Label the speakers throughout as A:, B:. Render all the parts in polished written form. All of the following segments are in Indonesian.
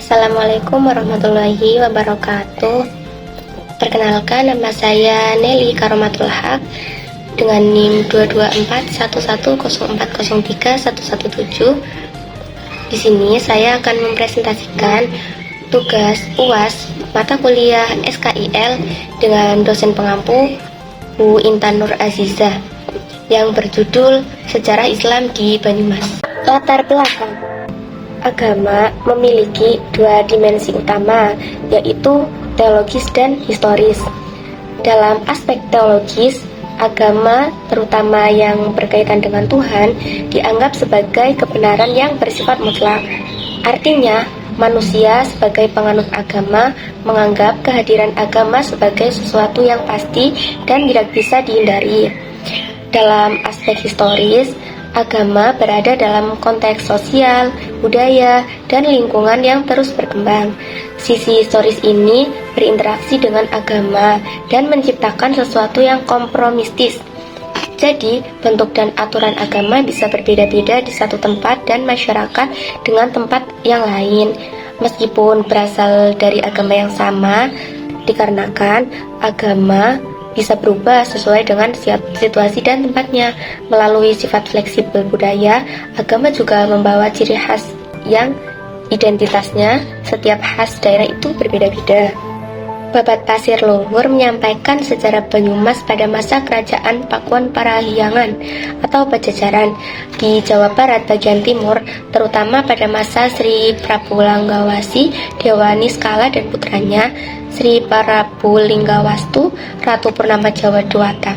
A: Assalamualaikum warahmatullahi wabarakatuh. Perkenalkan, nama saya Nelly Karomatul Haq dengan NIM 2241104031117. Di sini saya akan mempresentasikan tugas UAS mata kuliah SKIL dengan dosen pengampu Bu Intan Nur Azizah yang berjudul Sejarah Islam di Banyumas. Latar belakang agama memiliki dua dimensi utama, yaitu teologis dan historis. Dalam aspek teologis, agama, terutama yang berkaitan dengan Tuhan, dianggap sebagai kebenaran yang bersifat mutlak. Artinya, manusia sebagai penganut agama menganggap kehadiran agama sebagai sesuatu yang pasti dan tidak bisa dihindari. Dalam aspek historis, agama berada dalam konteks sosial, budaya, dan lingkungan yang terus berkembang. Sisi historis ini berinteraksi dengan agama dan menciptakan sesuatu yang kompromistis. Jadi, bentuk dan aturan agama bisa berbeda-beda di satu tempat dan masyarakat dengan tempat yang lain. Meskipun berasal dari agama yang sama, dikarenakan agama bisa berubah sesuai dengan situasi dan tempatnya. Melalui sifat fleksibel budaya, agama juga membawa ciri khas yang identitasnya setiap khas daerah itu berbeda-beda. Babat Pasir Luhur menyampaikan sejarah Banyumas pada masa kerajaan Pakuan Parahyangan atau Pajajaran di Jawa Barat bagian timur, terutama pada masa Sri Prabu Langgawasi, Dewa Niskala dan putranya Sri Prabu Linggawastu, Ratu Purnama Jawa Dewata.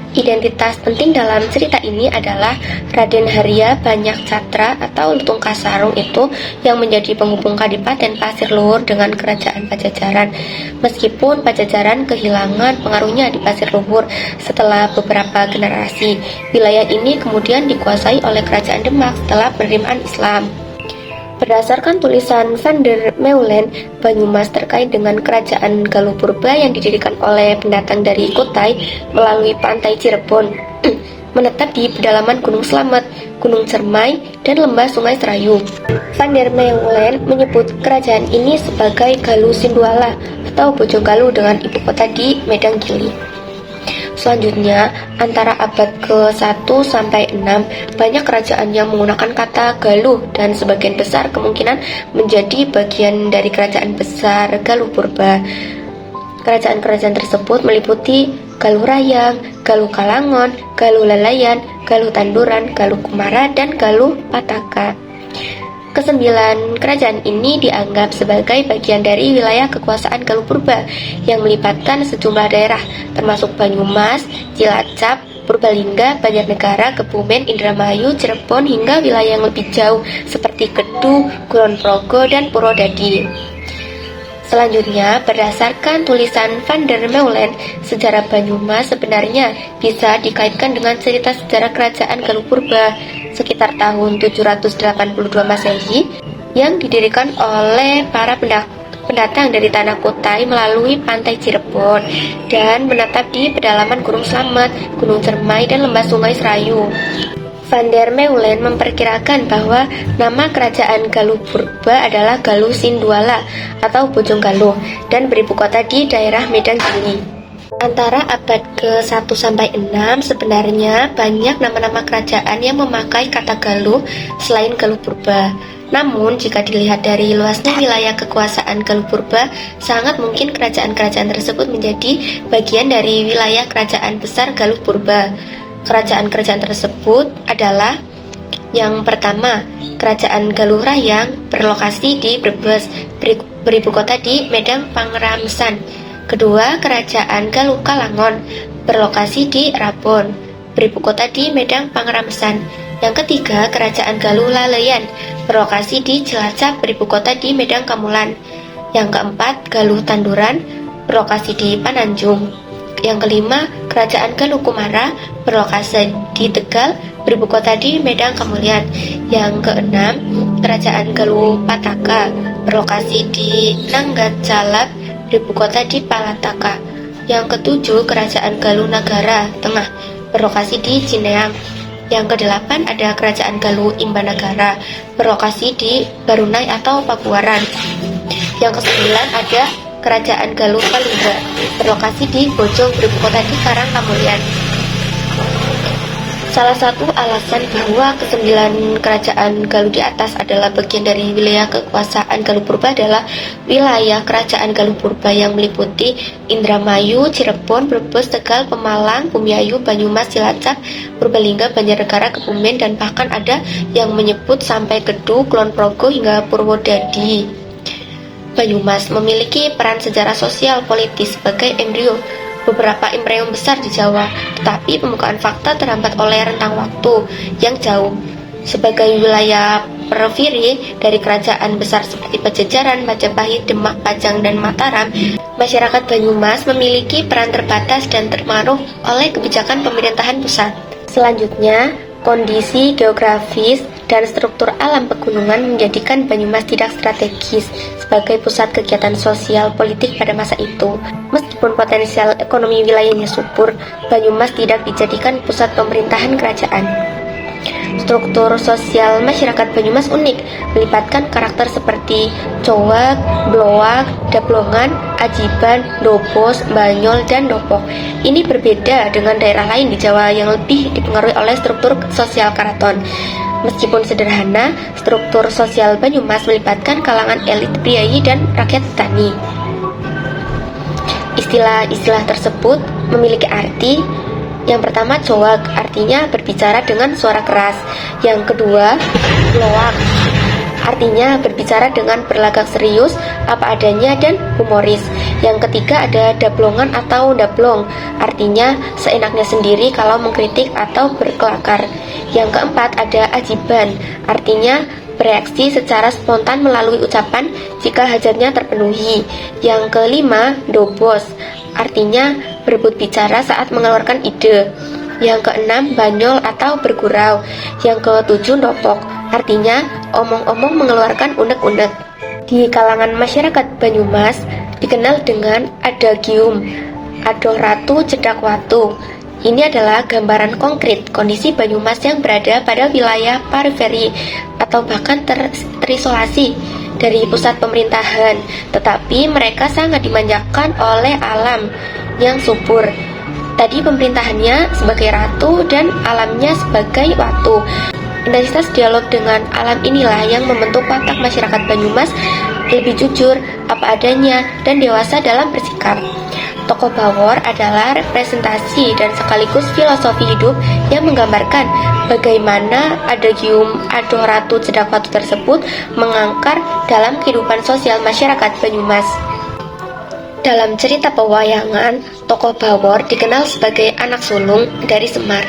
A: Identitas penting dalam cerita ini adalah Raden Harya Banyak Catra atau Lutung Kasarung itu yang menjadi penghubung Kadipaten Pasir Luhur dengan kerajaan Pajajaran. Meskipun Pajajaran kehilangan pengaruhnya di Pasir Luhur setelah beberapa generasi, wilayah ini kemudian dikuasai oleh kerajaan Demak setelah penerimaan Islam. Berdasarkan tulisan Van der Meulen, Banyumas terkait dengan kerajaan Galuh Purba yang didirikan oleh pendatang dari Kutai melalui pantai Cirebon, menetap di pedalaman Gunung Slamet, Gunung Cermai, dan lembah Sungai Serayu. Van der Meulen menyebut kerajaan ini sebagai Galuh Sinduala atau Bojonggaluh dengan ibu kota di Medang Gili. Selanjutnya, antara abad ke-1 sampai 6, banyak kerajaan yang menggunakan kata Galuh dan sebagian besar kemungkinan menjadi bagian dari kerajaan besar Galuh Purba. Kerajaan-kerajaan tersebut meliputi Galuh Rayang, Galuh Kalangon, Galuh Lalayan, Galuh Tanduran, Galuh Kumara, dan Galuh Pataka. Kesembilan kerajaan ini dianggap sebagai bagian dari wilayah kekuasaan Galuh Purba yang melibatkan sejumlah daerah termasuk Banyumas, Cilacap, Purbalingga, Banjarnegara, Kebumen, Indramayu, Cirebon hingga wilayah yang lebih jauh seperti Kedu, Kulon Progo, dan Purwodadi. Selanjutnya, berdasarkan tulisan Van der Meulen, sejarah Banyumas sebenarnya bisa dikaitkan dengan cerita sejarah kerajaan Galuh Purba sekitar tahun 782 Masehi yang didirikan oleh para pendatang dari tanah Kutai melalui pantai Cirebon dan menetap di pedalaman Gunung Slamet, Gunung Cermai, dan lembah Sungai Serayu. Van der Meulen memperkirakan bahwa nama kerajaan Galuh Purba adalah Galuh Sinduala atau Bojonggaluh dan beribu kota di daerah Medang Gili. Antara abad ke-1 sampai 6 sebenarnya banyak nama-nama kerajaan yang memakai kata Galuh selain Galuh Purba. Namun jika dilihat dari luasnya wilayah kekuasaan Galuh Purba, sangat mungkin kerajaan-kerajaan tersebut menjadi bagian dari wilayah kerajaan besar Galuh Purba. Kerajaan-kerajaan tersebut adalah yang pertama, Kerajaan Galuh Rayang berlokasi di Brebes, beribu kota di Medang Pangramsan. Kedua, Kerajaan Galuh Kalangon berlokasi di Rabon, beribu kota di Medang Pangramsan. Yang ketiga, Kerajaan Galuh Laleyan berlokasi di Cilacap, beribu kota di Medang Kamulan. Yang keempat, Galuh Tanduran berlokasi di Pananjung. Yang kelima, Kerajaan Galuh Kumara berlokasi di Tegal, beribu kota di Medang Kemulian. Yang keenam, Kerajaan Galuh Pataka berlokasi di Nanggacalap, beribu kota di Palataka. Yang ketujuh, Kerajaan Galuh Nagara Tengah berlokasi di Cineang. Yang kedelapan ada Kerajaan Galuh Imbanagara, berlokasi di Barunai atau Pakuaran. Yang kesembilan ada Kerajaan Galuh Palingga, berlokasi di Bojong beribukota di Karangkamulyan. Salah satu alasan bahwa kesembilan kerajaan Galuh di atas adalah bagian dari wilayah kekuasaan Galuh Purba adalah wilayah kerajaan Galuh Purba yang meliputi Indramayu, Cirebon, Brebes, Tegal, Pemalang, Bumiayu, Banyumas, Cilacap, Purbalingga, Banjarnegara, Kebumen, dan bahkan ada yang menyebut sampai Kedu, Kulon Progo hingga Purwodadi. Banyumas memiliki peran sejarah sosial politis sebagai embrio beberapa imperium besar di Jawa, tetapi pembukaan fakta terhambat oleh rentang waktu yang jauh. Sebagai wilayah periferi dari kerajaan besar seperti Pajajaran, Majapahit, Demak, Pajang, dan Mataram, masyarakat Banyumas memiliki peran terbatas dan terpengaruh oleh kebijakan pemerintahan pusat. Selanjutnya, kondisi geografis dan struktur alam pegunungan menjadikan Banyumas tidak strategis sebagai pusat kegiatan sosial politik pada masa itu. Meskipun potensial ekonomi wilayahnya subur, Banyumas tidak dijadikan pusat pemerintahan kerajaan. Struktur sosial masyarakat Banyumas unik, melibatkan karakter seperti Cowak, Blowak, Dablongan, Ajiban, Dobos, Banyol, dan Dopok. Ini berbeda dengan daerah lain di Jawa yang lebih dipengaruhi oleh struktur sosial karaton. Meskipun sederhana, struktur sosial Banyumas melibatkan kalangan elit priayi dan rakyat petani. Istilah-istilah tersebut memiliki arti. Yang pertama, Cowak, artinya berbicara dengan suara keras. Yang kedua, Blowak, artinya berbicara dengan berlagak serius, apa adanya, dan humoris. Yang ketiga ada Dablongan atau Dablong, artinya seenaknya sendiri kalau mengkritik atau berkelakar. Yang keempat ada Ajiban, artinya bereaksi secara spontan melalui ucapan jika hajatnya terpenuhi. Yang kelima, Dobos, artinya berebut bicara saat mengeluarkan ide. Yang keenam, Banyol atau bergurau. Yang ketujuh, Dopok, artinya omong-omong mengeluarkan unek-unek. Di kalangan masyarakat Banyumas dikenal dengan adagium, adoh ratu cedak watu. Ini adalah gambaran konkret kondisi Banyumas yang berada pada wilayah periferi atau bahkan terisolasi dari pusat pemerintahan, tetapi mereka sangat dimanjakan oleh alam yang subur. Tadi pemerintahannya sebagai ratu dan alamnya sebagai watu. Intensitas dialog dengan alam inilah yang membentuk watak masyarakat Banyumas lebih jujur, apa adanya, dan dewasa dalam bersikap. Tokoh Bawor adalah representasi dan sekaligus filosofi hidup yang menggambarkan bagaimana adagium adoh ratu cedak watu tersebut mengangkar dalam kehidupan sosial masyarakat Banyumas. Dalam cerita pewayangan, tokoh Bawor dikenal sebagai anak sulung dari Semar.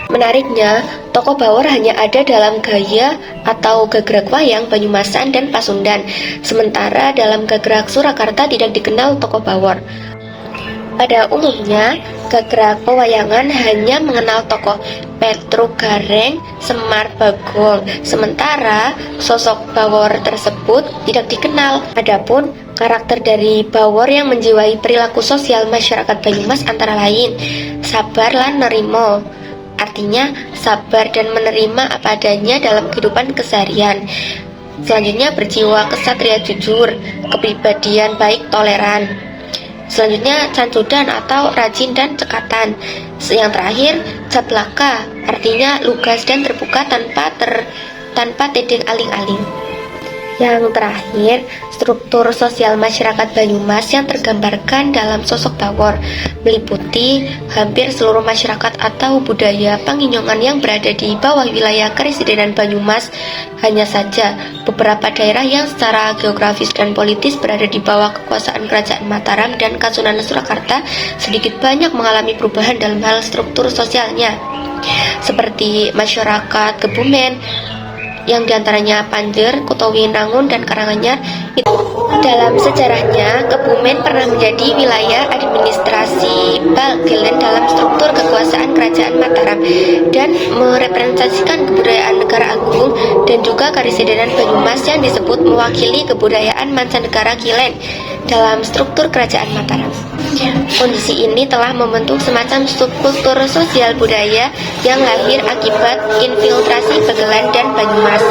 A: Menariknya, tokoh Bawor hanya ada dalam gaya atau gagrak wayang Banyumasan dan Pasundan, sementara dalam gagrak Surakarta tidak dikenal tokoh Bawor. Pada umumnya, gagrak pewayangan hanya mengenal tokoh Petruk Gareng, Semar Bagong, sementara sosok Bawor tersebut tidak dikenal. Adapun karakter dari Bawor yang menjiwai perilaku sosial masyarakat Banyumas antara lain sabar lan nerimo, artinya sabar dan menerima apa adanya dalam kehidupan keseharian. Selanjutnya berjiwa kesatria jujur, kepribadian baik toleran. Selanjutnya cancudan atau rajin dan cekatan. Yang terakhir caplaka, artinya lugas dan terbuka tanpa tedeng aling-aling. Yang terakhir, struktur sosial masyarakat Banyumas yang tergambarkan dalam sosok Bawor meliputi hampir seluruh masyarakat atau budaya Panginyongan yang berada di bawah wilayah Karesidenan Banyumas. Hanya saja beberapa daerah yang secara geografis dan politis berada di bawah kekuasaan Kerajaan Mataram dan Kasunanan Surakarta sedikit banyak mengalami perubahan dalam hal struktur sosialnya, seperti masyarakat Kebumen yang diantaranya Panjer, Kutowinangun, dan Karanganyar. Dalam sejarahnya, Kebumen pernah menjadi wilayah administrasi Balgelen dalam struktur kekuasaan Kerajaan Mataram dan merepresentasikan kebudayaan negara agung dan juga Karesidenan Banyumas yang disebut mewakili kebudayaan mancanegara Kilen dalam struktur Kerajaan Mataram. Kondisi ini telah membentuk semacam subkultur sosial budaya yang lahir akibat infiltrasi Begelan dan Banyumas.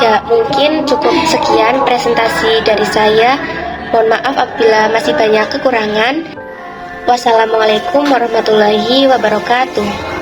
A: Ya, mungkin cukup sekian presentasi dari saya. Mohon maaf apabila masih banyak kekurangan. Wassalamualaikum warahmatullahi wabarakatuh.